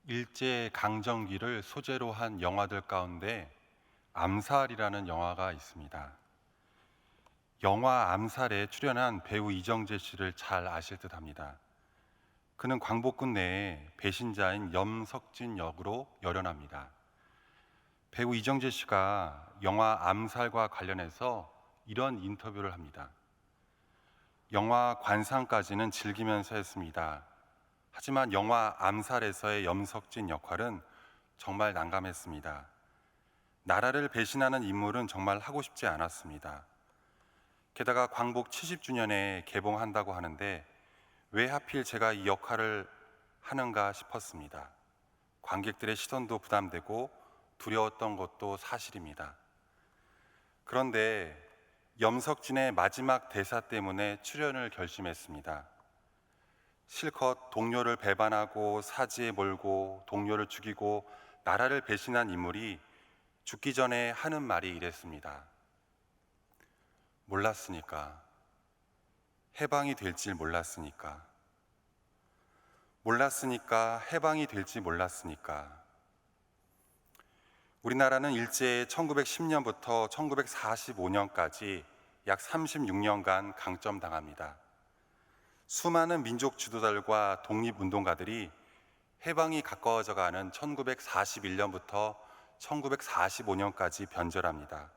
일제 강점기를 소재로 한 영화들 가운데 암살이라는 영화가 있습니다. 영화 암살에 출연한 배우 이정재 씨를 잘 아실 듯합니다. 그는 광복군 내에 배신자인 염석진 역으로 열연합니다. 배우 이정재 씨가 영화 암살과 관련해서 이런 인터뷰를 합니다. 영화 관상까지는 즐기면서 했습니다. 하지만 영화 암살에서의 염석진 역할은 정말 난감했습니다. 나라를 배신하는 인물은 정말 하고 싶지 않았습니다. 게다가 광복 70주년에 개봉한다고 하는데 왜 하필 제가 이 역할을 하는가 싶었습니다. 관객들의 시선도 부담되고 두려웠던 것도 사실입니다. 그런데 염석진의 마지막 대사 때문에 출연을 결심했습니다. 실컷 동료를 배반하고 사지에 몰고 동료를 죽이고 나라를 배신한 인물이 죽기 전에 하는 말이 이랬습니다. 몰랐으니까. 해방이 될 줄 몰랐으니까. 몰랐으니까 해방이 될 줄 몰랐으니까. 우리나라는 일제 1910년부터 1945년까지 약 36년간 강점당합니다. 수많은 민족 지도자들과 독립운동가들이 해방이 가까워져가는 1941년부터 1945년까지 변절합니다.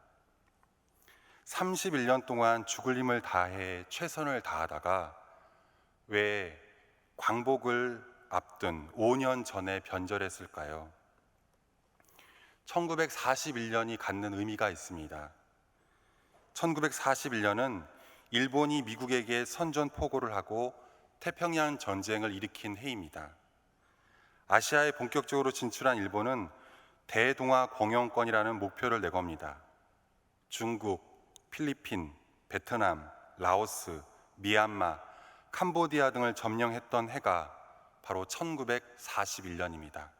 31년 동안 죽을 힘을 다해 최선을 다하다가 왜 광복을 앞둔 5년 전에 변절했을까요? 1941년이 갖는 의미가 있습니다. 1941년은 일본이 미국에게 선전포고를 하고 태평양 전쟁을 일으킨 해입니다. 아시아에 본격적으로 진출한 일본은 대동아 공영권이라는 목표를 내겁니다. 중국, 필리핀, 베트남, 라오스, 미얀마, 캄보디아 등을 점령했던 해가 바로 1941년입니다.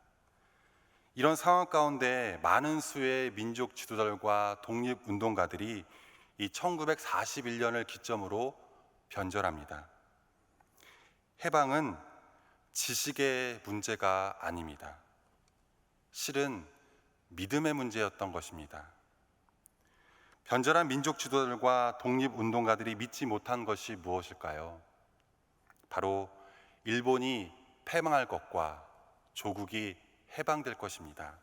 이런 상황 가운데 많은 수의 민족 지도자들과 독립운동가들이 이 1941년을 기점으로 변절합니다. 해방은 지식의 문제가 아닙니다. 실은 믿음의 문제였던 것입니다. 변절한 민족 지도자들과 독립운동가들이 믿지 못한 것이 무엇일까요? 바로 일본이 패망할 것과 조국이 해방될 것입니다.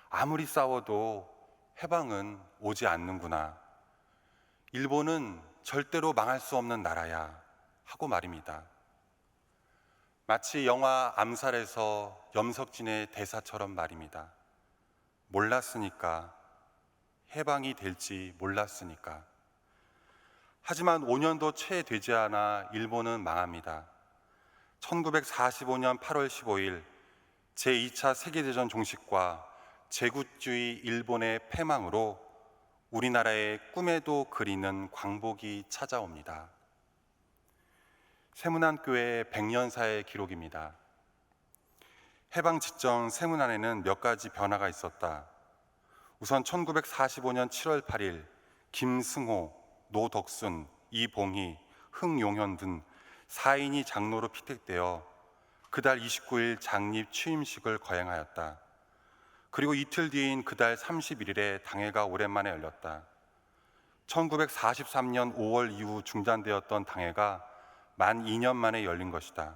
아무리 싸워도 해방은 오지 않는구나. 일본은 절대로 망할 수 없는 나라야 하고 말입니다. 마치 영화 암살에서 염석진의 대사처럼 말입니다. 몰랐으니까, 해방이 될지 몰랐으니까. 하지만 5년도 채 되지 않아 일본은 망합니다. 1945년 8월 15일 제2차 세계대전 종식과 제국주의 일본의 패망으로 우리나라의 꿈에도 그리는 광복이 찾아옵니다. 세문안교회 100년사의 기록입니다. 해방 직전 세문안에는 몇 가지 변화가 있었다. 우선 1945년 7월 8일 김승호, 노덕순, 이봉희, 흥용현 등 4인이 장로로 피택되어 그달 29일 장립 취임식을 거행하였다. 그리고 이틀 뒤인 그달 31일에 당회가 오랜만에 열렸다. 1943년 5월 이후 중단되었던 당회가 만 2년 만에 열린 것이다.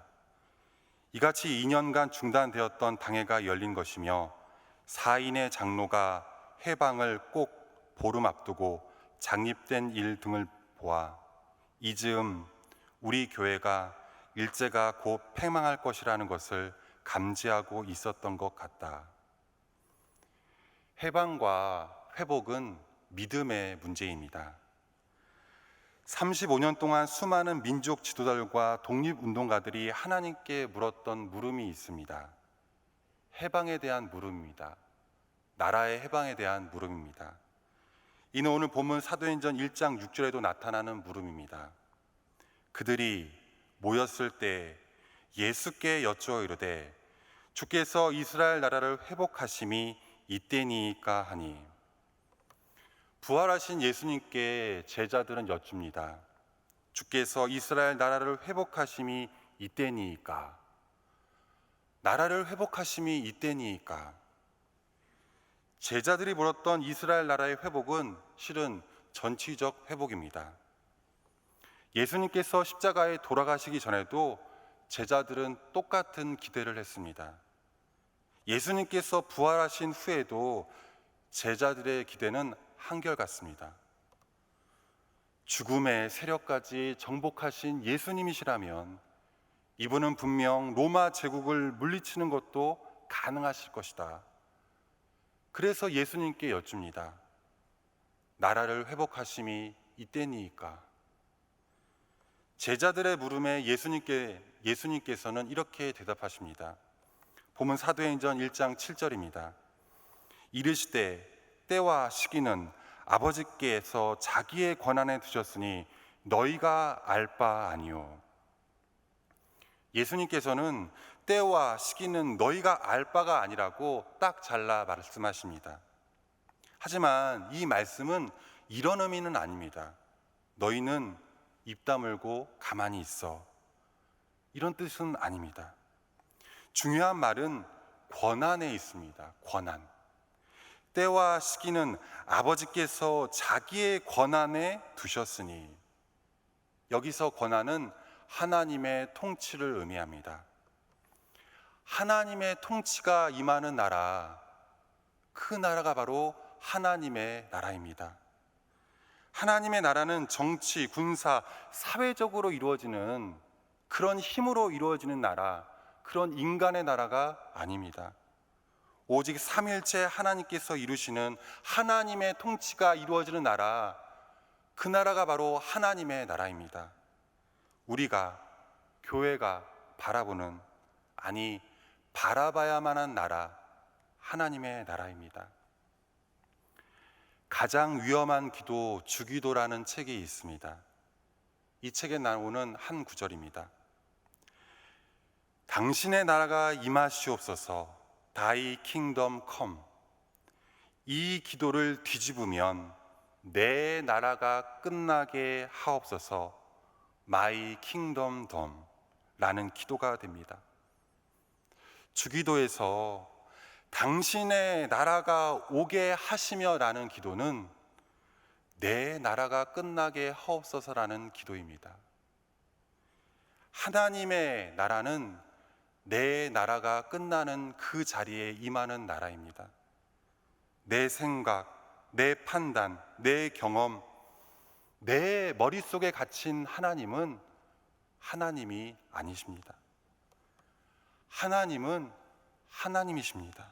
이같이 2년간 중단되었던 당회가 열린 것이며 4인의 장로가 해방을 꼭 보름 앞두고 장립된 일 등을 보아 이 즈음 우리 교회가 일제가 곧 패망할 것이라는 것을 감지하고 있었던 것 같다. 해방과 회복은 믿음의 문제입니다. 35년 동안 수많은 민족 지도자들과 독립운동가들이 하나님께 물었던 물음이 있습니다. 해방에 대한 물음입니다. 나라의 해방에 대한 물음입니다. 이는 오늘 본문 사도행전 1장 6절에도 나타나는 물음입니다. 그들이 모였을 때 예수께 여쭈어 이르되 주께서 이스라엘 나라를 회복하심이 이때니까 하니. 부활하신 예수님께 제자들은 여쭙니다. 주께서 이스라엘 나라를 회복하심이 이때니까. 나라를 회복하심이 이때니까. 제자들이 물었던 이스라엘 나라의 회복은 실은 전치적 회복입니다. 예수님께서 십자가에 돌아가시기 전에도 제자들은 똑같은 기대를 했습니다. 예수님께서 부활하신 후에도 제자들의 기대는 한결같습니다. 죽음의 세력까지 정복하신 예수님이시라면 이분은 분명 로마 제국을 물리치는 것도 가능하실 것이다. 그래서 예수님께 여쭙니다. 나라를 회복하심이 이때니까. 제자들의 물음에 예수님께서는 이렇게 대답하십니다. 보면 사도행전 1장 7절입니다. 이르시되 때와 시기는 아버지께서 자기의 권한에 두셨으니 너희가 알 바 아니요. 예수님께서는 때와 시기는 너희가 알 바가 아니라고 딱 잘라 말씀하십니다. 하지만 이 말씀은 이런 의미는 아닙니다. 너희는 입 다물고 가만히 있어. 이런 뜻은 아닙니다. 중요한 말은 권한에 있습니다. 권한. 때와 시기는 아버지께서 자기의 권한에 두셨으니, 여기서 권한은 하나님의 통치를 의미합니다. 하나님의 통치가 임하는 나라, 그 나라가 바로 하나님의 나라입니다. 하나님의 나라는 정치, 군사, 사회적으로 이루어지는 그런 힘으로 이루어지는 나라, 그런 인간의 나라가 아닙니다. 오직 삼위일체 하나님께서 이루시는 하나님의 통치가 이루어지는 나라, 그 나라가 바로 하나님의 나라입니다. 우리가, 교회가 바라보는, 아니 바라봐야만 한 나라, 하나님의 나라입니다. 가장 위험한 기도, 주기도라는 책이 있습니다. 이 책에 나오는 한 구절입니다. 당신의 나라가 임하시옵소서, Thy kingdom come. 이 기도를 뒤집으면 내 나라가 끝나게 하옵소서, My kingdom come 라는 기도가 됩니다. 주기도에서 당신의 나라가 오게 하시며 라는 기도는 내 나라가 끝나게 하옵소서라는 기도입니다. 하나님의 나라는 내 나라가 끝나는 그 자리에 임하는 나라입니다. 내 생각, 내 판단, 내 경험, 내 머릿속에 갇힌 하나님은 하나님이 아니십니다. 하나님은 하나님이십니다.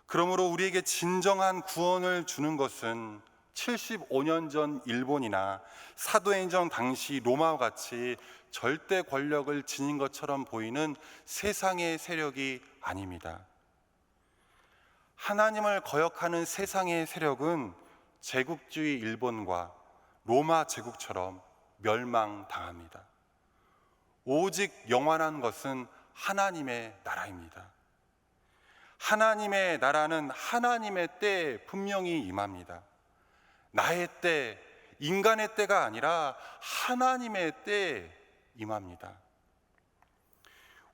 그러므로 우리에게 진정한 구원을 주는 것은 75년 전 일본이나 사도행전 당시 로마와 같이 절대 권력을 지닌 것처럼 보이는 세상의 세력이 아닙니다. 하나님을 거역하는 세상의 세력은 제국주의 일본과 로마 제국처럼 멸망당합니다. 오직 영원한 것은 하나님의 나라입니다. 하나님의 나라는 하나님의 때에 분명히 임합니다. 나의 때, 인간의 때가 아니라 하나님의 때에 임합니다.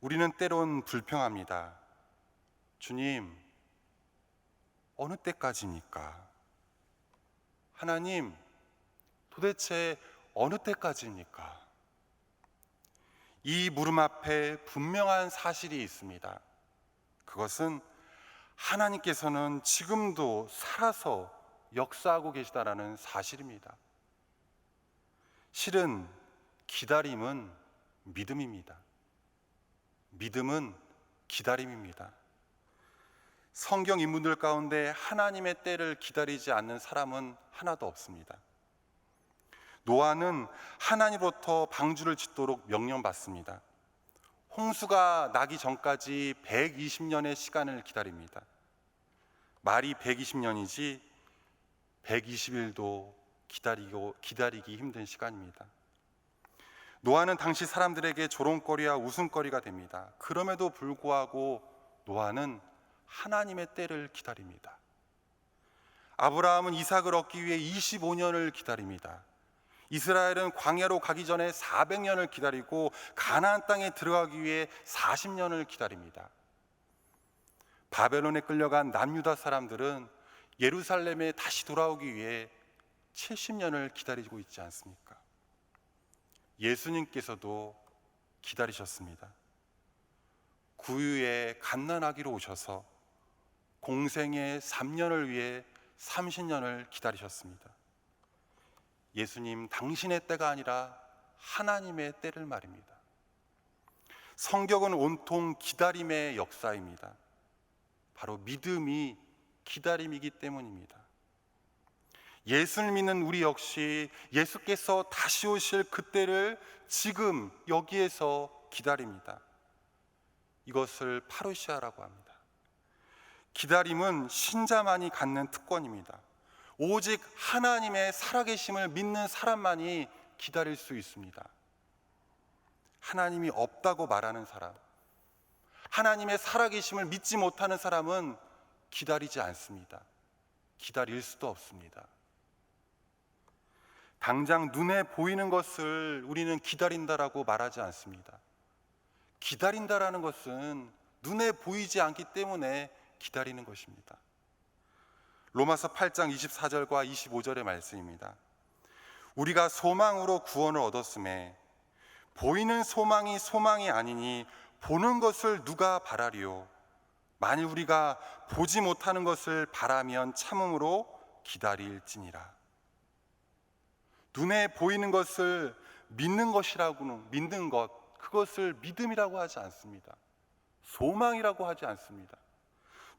우리는 때론 불평합니다. 주님, 어느 때까지입니까? 하나님, 도대체 어느 때까지입니까? 이 물음 앞에 분명한 사실이 있습니다. 그것은 하나님께서는 지금도 살아서 역사하고 계시다라는 사실입니다. 실은 기다림은 믿음입니다. 믿음은 기다림입니다. 성경 인물들 가운데 하나님의 때를 기다리지 않는 사람은 하나도 없습니다. 노아는 하나님으로부터 방주를 짓도록 명령받습니다. 홍수가 나기 전까지 120년의 시간을 기다립니다. 말이 120년이지 120일도 기다리기 힘든 시간입니다. 노아는 당시 사람들에게 조롱거리와 웃음거리가 됩니다. 그럼에도 불구하고 노아는 하나님의 때를 기다립니다. 아브라함은 이삭을 얻기 위해 25년을 기다립니다. 이스라엘은 광야로 가기 전에 400년을 기다리고 가나안 땅에 들어가기 위해 40년을 기다립니다. 바벨론에 끌려간 남유다 사람들은 예루살렘에 다시 돌아오기 위해 70년을 기다리고 있지 않습니까? 예수님께서도 기다리셨습니다. 구유에 갓난아기로 오셔서 공생의 3년을 위해 30년을 기다리셨습니다. 예수님, 당신의 때가 아니라 하나님의 때를 말입니다. 성경은 온통 기다림의 역사입니다. 바로 믿음이 기다림이기 때문입니다. 예수를 믿는 우리 역시 예수께서 다시 오실 그때를 지금 여기에서 기다립니다. 이것을 파루시아라고 합니다. 기다림은 신자만이 갖는 특권입니다. 오직 하나님의 살아계심을 믿는 사람만이 기다릴 수 있습니다. 하나님이 없다고 말하는 사람, 하나님의 살아계심을 믿지 못하는 사람은 기다리지 않습니다. 기다릴 수도 없습니다. 당장 눈에 보이는 것을 우리는 기다린다라고 말하지 않습니다. 기다린다라는 것은 눈에 보이지 않기 때문에 기다리는 것입니다. 로마서 8장 24절과 25절의 말씀입니다. 우리가 소망으로 구원을 얻었음에 보이는 소망이 소망이 아니니 보는 것을 누가 바라리요. 만일 우리가 보지 못하는 것을 바라면 참음으로 기다릴지니라. 눈에 보이는 것을 믿는 것이라고는 믿는 것, 그것을 믿음이라고 하지 않습니다. 소망이라고 하지 않습니다.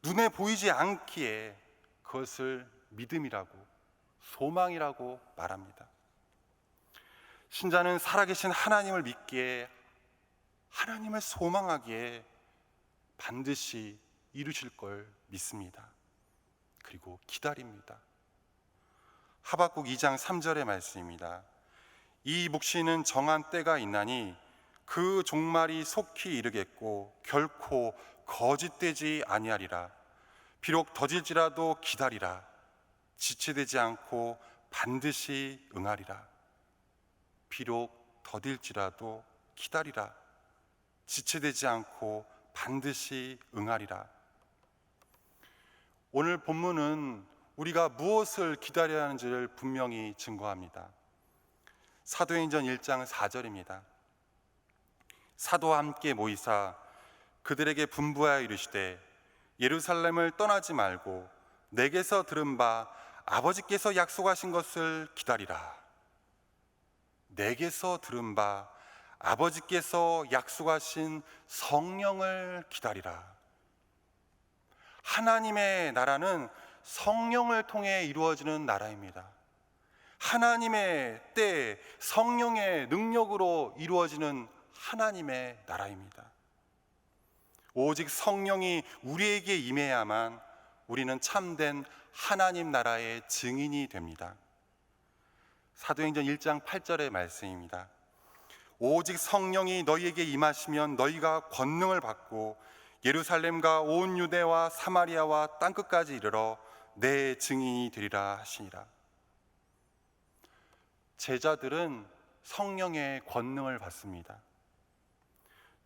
눈에 보이지 않기에 그것을 믿음이라고, 소망이라고 말합니다. 신자는 살아계신 하나님을 믿기에, 하나님을 소망하기에 반드시 이루실 걸 믿습니다. 그리고 기다립니다. 하박국 2장 3절의 말씀입니다. 이 묵시는 정한 때가 있나니 그 종말이 속히 이르겠고 결코 거짓되지 아니하리라. 비록 더딜지라도 기다리라. 지체되지 않고 반드시 응하리라. 비록 더딜지라도 기다리라. 지체되지 않고 반드시 응하리라. 오늘 본문은 우리가 무엇을 기다려야 하는지를 분명히 증거합니다. 사도행전 1장 4절입니다. 사도와 함께 모이사 그들에게 분부하여 이르시되 예루살렘을 떠나지 말고 내게서 들은 바 아버지께서 약속하신 것을 기다리라. 내게서 들은 바 아버지께서 약속하신 성령을 기다리라. 하나님의 나라는 성령을 통해 이루어지는 나라입니다. 하나님의 때 성령의 능력으로 이루어지는 하나님의 나라입니다. 오직 성령이 우리에게 임해야만 우리는 참된 하나님 나라의 증인이 됩니다. 사도행전 1장 8절의 말씀입니다. 오직 성령이 너희에게 임하시면 너희가 권능을 받고 예루살렘과 온 유대와 사마리아와 땅끝까지 이르러 내 증인이 되리라 하시니라. 제자들은 성령의 권능을 받습니다.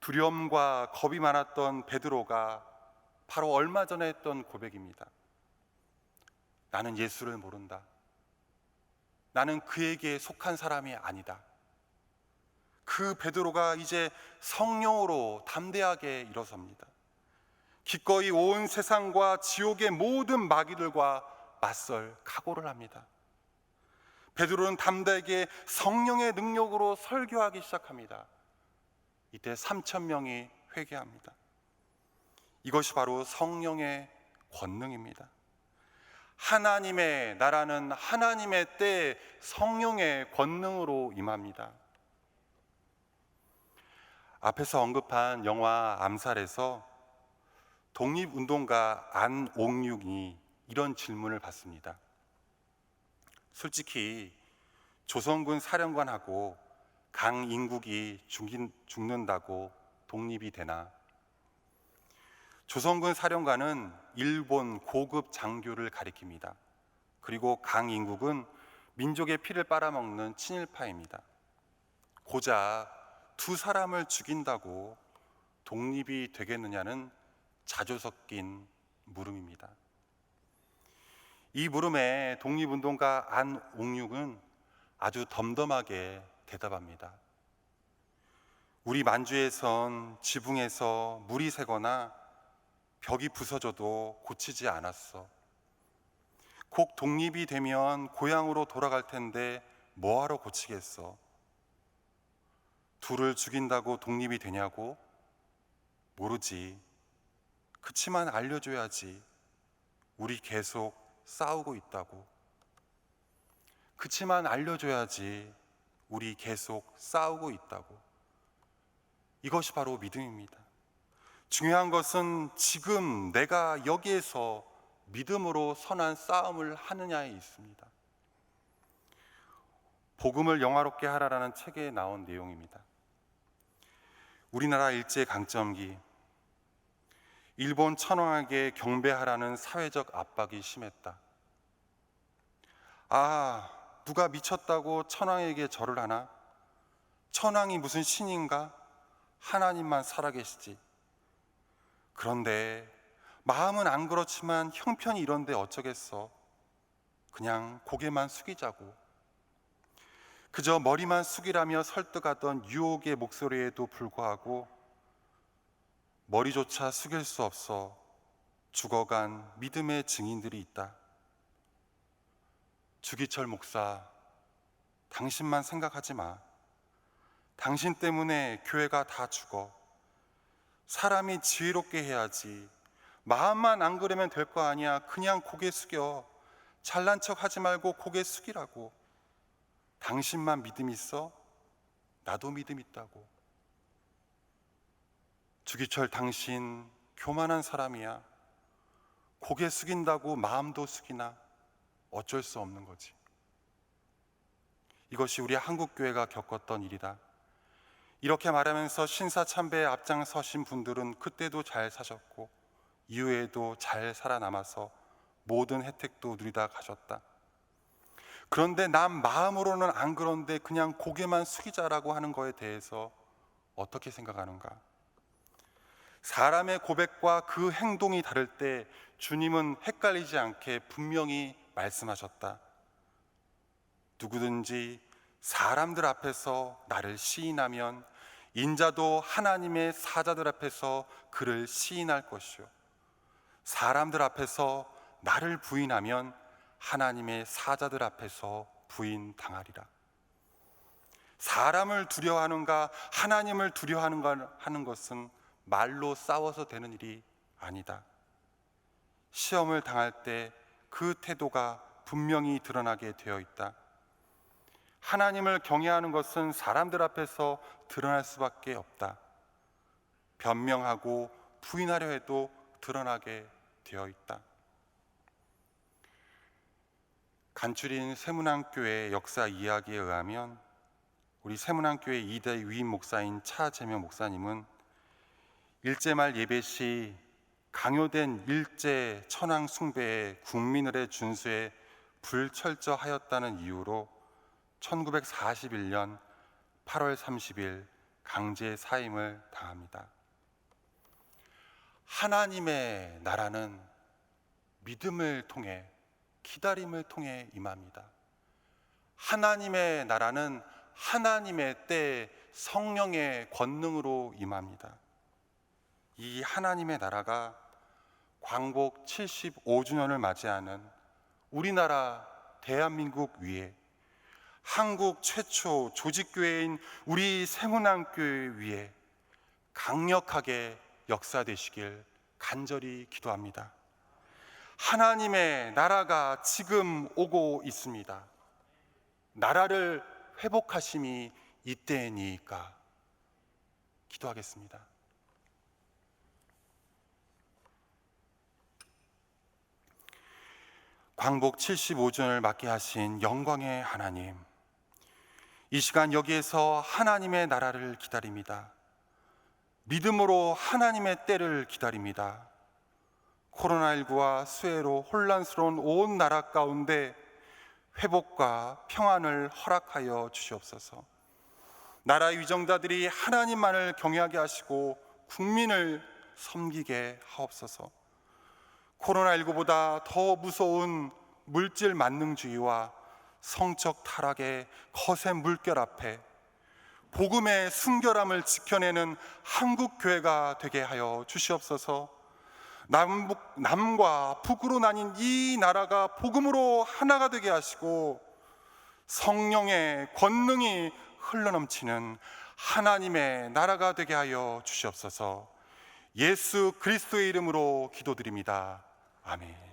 두려움과 겁이 많았던 베드로가 바로 얼마 전에 했던 고백입니다. 나는 예수를 모른다. 나는 그에게 속한 사람이 아니다. 그 베드로가 이제 성령으로 담대하게 일어섭니다. 기꺼이 온 세상과 지옥의 모든 마귀들과 맞설 각오를 합니다. 베드로는 담대하게 성령의 능력으로 설교하기 시작합니다. 이때 3,000명이 회개합니다. 이것이 바로 성령의 권능입니다. 하나님의 나라는 하나님의 때에 성령의 권능으로 임합니다. 앞에서 언급한 영화 암살에서 독립운동가 안옥륙이 이런 질문을 받습니다. 솔직히 조선군 사령관하고 강인국이 죽는다고 독립이 되나? 조선군 사령관은 일본 고급 장교를 가리킵니다. 그리고 강인국은 민족의 피를 빨아먹는 친일파입니다. 고작 두 사람을 죽인다고 독립이 되겠느냐는 자조 섞인 물음입니다. 이 물음에 독립운동가 안옥륙은 아주 덤덤하게 대답합니다. 우리 만주에선 지붕에서 물이 새거나 벽이 부서져도 고치지 않았어. 곧 독립이 되면 고향으로 돌아갈 텐데 뭐하러 고치겠어? 둘을 죽인다고 독립이 되냐고? 모르지. 그치만 알려줘야지. 우리 계속 싸우고 있다고. 그치만 알려줘야지. 우리 계속 싸우고 있다고. 이것이 바로 믿음입니다. 중요한 것은 지금 내가 여기에서 믿음으로 선한 싸움을 하느냐에 있습니다. 복음을 영화롭게 하라라는 책에 나온 내용입니다. 우리나라 일제강점기, 일본 천황에게 경배하라는 사회적 압박이 심했다. 아, 누가 미쳤다고 천황에게 절을 하나? 천황이 무슨 신인가? 하나님만 살아계시지. 그런데 마음은 안 그렇지만 형편이 이런데 어쩌겠어. 그냥 고개만 숙이자고. 그저 머리만 숙이라며 설득하던 유혹의 목소리에도 불구하고 머리조차 숙일 수 없어 죽어간 믿음의 증인들이 있다. 주기철 목사, 당신만 생각하지 마. 당신 때문에 교회가 다 죽어. 사람이 지혜롭게 해야지. 마음만 안 그러면 될 거 아니야. 그냥 고개 숙여. 잘난 척 하지 말고 고개 숙이라고. 당신만 믿음 있어? 나도 믿음 있다고. 주기철, 당신 교만한 사람이야. 고개 숙인다고 마음도 숙이나? 어쩔 수 없는 거지. 이것이 우리 한국교회가 겪었던 일이다. 이렇게 말하면서 신사참배에 앞장서신 분들은 그때도 잘 사셨고 이후에도 잘 살아남아서 모든 혜택도 누리다 가셨다. 그런데 난 마음으로는 안 그런데 그냥 고개만 숙이자라고 하는 거에 대해서 어떻게 생각하는가? 사람의 고백과 그 행동이 다를 때 주님은 헷갈리지 않게 분명히 말씀하셨다. 누구든지 사람들 앞에서 나를 시인하면 인자도 하나님의 사자들 앞에서 그를 시인할 것이요, 사람들 앞에서 나를 부인하면 하나님의 사자들 앞에서 부인당하리라. 사람을 두려워하는가 하나님을 두려워하는가 하는 것은 말로 싸워서 되는 일이 아니다. 시험을 당할 때 그 태도가 분명히 드러나게 되어 있다. 하나님을 경외하는 것은 사람들 앞에서 드러날 수밖에 없다. 변명하고 부인하려 해도 드러나게 되어 있다. 간추린 세문안교회 역사 이야기에 의하면 우리 세문안교회 2대 위임 목사인 차재명 목사님은 일제말 예배 시 강요된 일제 천황 숭배에 국민을의 준수에 불철저하였다는 이유로 1941년 8월 30일 강제 사임을 당합니다. 하나님의 나라는 믿음을 통해, 기다림을 통해 임합니다. 하나님의 나라는 하나님의 때 성령의 권능으로 임합니다. 이 하나님의 나라가 광복 75주년을 맞이하는 우리나라 대한민국 위에, 한국 최초 조직교회인 우리 세문안교회 위에 강력하게 역사되시길 간절히 기도합니다. 하나님의 나라가 지금 오고 있습니다. 나라를 회복하심이 이때니까. 기도하겠습니다. 광복 75주년을 맞게 하신 영광의 하나님, 이 시간 여기에서 하나님의 나라를 기다립니다. 믿음으로 하나님의 때를 기다립니다. 코로나19와 수해로 혼란스러운 온 나라 가운데 회복과 평안을 허락하여 주시옵소서. 나라의 위정자들이 하나님만을 경외하게 하시고 국민을 섬기게 하옵소서. 코로나19보다 더 무서운 물질 만능주의와 성적 타락의 거센 물결 앞에 복음의 순결함을 지켜내는 한국 교회가 되게 하여 주시옵소서. 남과 북으로 나뉜 이 나라가 복음으로 하나가 되게 하시고 성령의 권능이 흘러넘치는 하나님의 나라가 되게 하여 주시옵소서. 예수 그리스도의 이름으로 기도드립니다. 아멘.